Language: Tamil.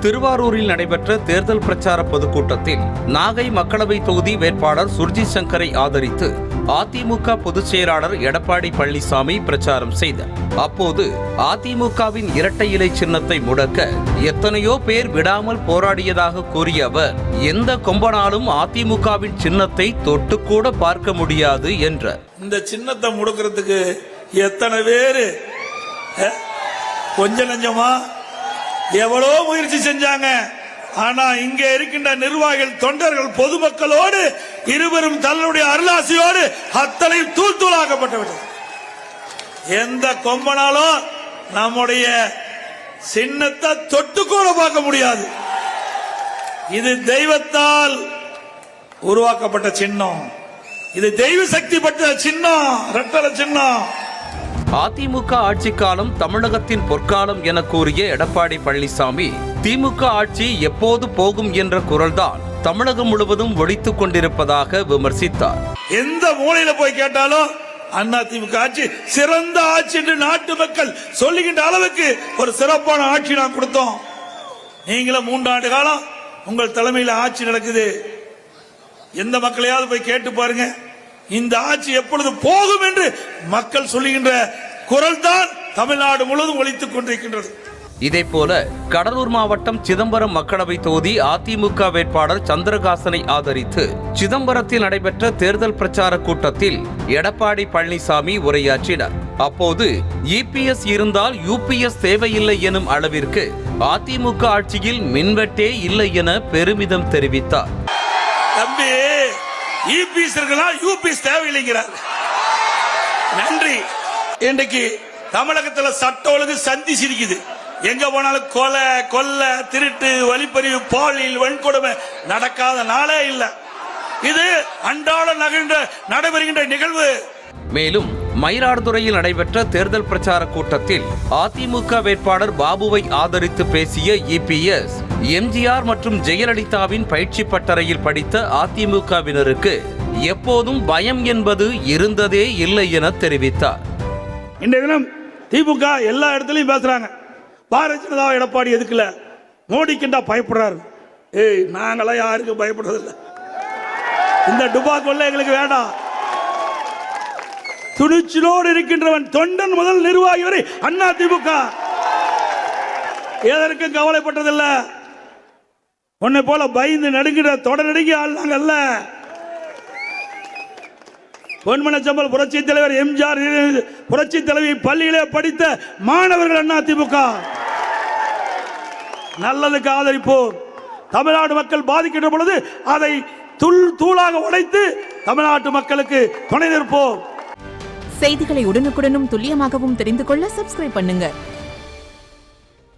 திருவாரூரில் நடைபெற்ற தேர்தல் பிரச்சார பொதுக்கூட்டத்தில் நாகை மக்களவை தொகுதி வேட்பாளர் சுர்ஜித் சங்கரை ஆதரித்து அதிமுக பொதுச் செயலாளர் எடப்பாடி பழனிசாமி பிரச்சாரம் செய்தார். அப்போது அதிமுகவின் இரட்டை இலை சின்னத்தை முடக்க எத்தனையோ பேர் விடாமல் போராடியதாக கூறிய அவர், எந்த கொம்பனாலும் அதிமுகவின் சின்னத்தை தொட்டுக்கூட பார்க்க முடியாது என்றார். இந்த சின்னத்தை முடக்கிறதுக்கு எத்தனை பேரு கொஞ்ச நஞ்சமா எவ்வளோ முயற்சி செஞ்சாங்க. ஆனா இங்க இருக்கின்ற நிர்வாகிகள், தொண்டர்கள், பொதுமக்களோடு இருவரும் தன்னுடைய அருளாசியோடு அத்தனை தூள் தூளாக்கப்பட்டவர்கள். எந்த கொம்பனாலும் நம்முடைய சின்னத்தை தொட்டு கூட பார்க்க முடியாது. இது தெய்வத்தால் உருவாக்கப்பட்ட சின்னம். இது தெய்வ சக்தி பெற்ற சின்னம், ரெட்டல சின்னம். அதிமுக ஆட்சி காலம் தமிழகத்தின் பொற்காலம் என கூறிய எடப்பாடி பழனிசாமி, திமுக ஆட்சி எப்போது போகும் என்ற குரல்தான் தமிழகம் முழுவதும் ஒலித்துக் கொண்டிருப்பதாக விமர்சித்தார். எந்த மூலையில போய் கேட்டாலும் அதிமுக ஆட்சி சிறந்த ஆட்சி என்று நாட்டு மக்கள் சொல்லுகின்ற அளவுக்கு ஒரு சிறப்பான ஆட்சி நான் கொடுத்தோம். நீங்களும் 3 ஆண்டு காலம் உங்கள் தலைமையில் ஆட்சி நடக்குது. எந்த மக்களையாவது போய் கேட்டு பாருங்க, இந்த ஆட்சி எப்பொழுது போகும் என்று மக்கள் சொல்லுகின்ற குரல் தான் தமிழ்நாடு முழுவதும் ஒலித்துக் கொண்டிருக்கின்றது. இதேபோல கடலூர் மாவட்டம் சிதம்பரம் மக்களவை தொகுதி அதிமுக வேட்பாளர் சந்திரகாசனை ஆதரித்து சிதம்பரத்தில் நடைபெற்ற தேர்தல் பிரச்சார கூட்டத்தில் எடப்பாடி பழனிசாமி உரையாற்றினார். அப்போது இபிஎஸ் இருந்தால் யூபிஎஸ் தேவையில்லை எனும் அளவிற்கு அதிமுக ஆட்சியில் மின்வெட்டே இல்லை என பெருமிதம் தெரிவித்தார். தம்பி, இபிஎஸ் இருக்கலாம், யூபிஎஸ் தேவையில்லைங்கிறார். நன்றி. இன்றைக்கு தமிழகத்தில் சட்ட ஒழுங்கு சந்தி சிரிக்குது. எங்க போனாலும் கொலை, கொல்ல, திருட்டு, வழிப்பறிவு, பாலியல் வன்கொடுமை நடக்காத நாளே இல்லை. இது அன்றாட நடைபெறுகின்ற நிகழ்வு. மேலும் மயிலாடுதுறையில் நடைபெற்ற தேர்தல் பிரச்சார கூட்டத்தில் அதிமுக வேட்பாளர் பாபுவை ஆதரித்து பேசிய இபிஎஸ், எம்ஜிஆர் மற்றும் ஜெயலலிதாவின் பயிற்சி பட்டறையில் படித்த அதிமுகவினருக்கு எப்போதும் பயம் என்பது இருந்ததே இல்லை என தெரிவித்தார். இன்றைய தினம் திமுக எல்லா இடத்துலையும் பேசுறாங்க. பாரதிய ஜனதா எடப்பாடி எதுக்குல மோடிக்குண்டா பயப்படுறாரு. நாங்களாம் யாருக்கும் பயப்படுறதில்லை. இந்த டுபாக்கொள்ள எங்களுக்கு வேண்டாம். துணிச்சலோடு இருக்கின்றவன் தொண்டன் முதல் நிர்வாகி வரை அண்ணா திமுக எதற்கும் கவலைப்பட்டதில்லை. உன்னை போல பயந்து நடுங்கிற தொடர் நடுங்கி ஆள் நாங்கல்ல. பொன்மனச்சம்பல் புரட்சி தலைவர் எம்ஜிஆர், புரட்சி தலைவி பள்ளியிலே படித்த மாணவர்கள் அண்ணா திமுக. நல்லதுக்கு ஆதரிப்போம். தமிழ்நாடு மக்கள் பாதிக்கின்ற பொழுது அதை தூளாக உடைத்து தமிழ்நாட்டு மக்களுக்கு துணை நிற்போம். செய்திகளை உடனுக்குடனும் துல்லியமாகவும் தெரிந்து கொள்ள சப்ஸ்கிரைப் பண்ணுங்க.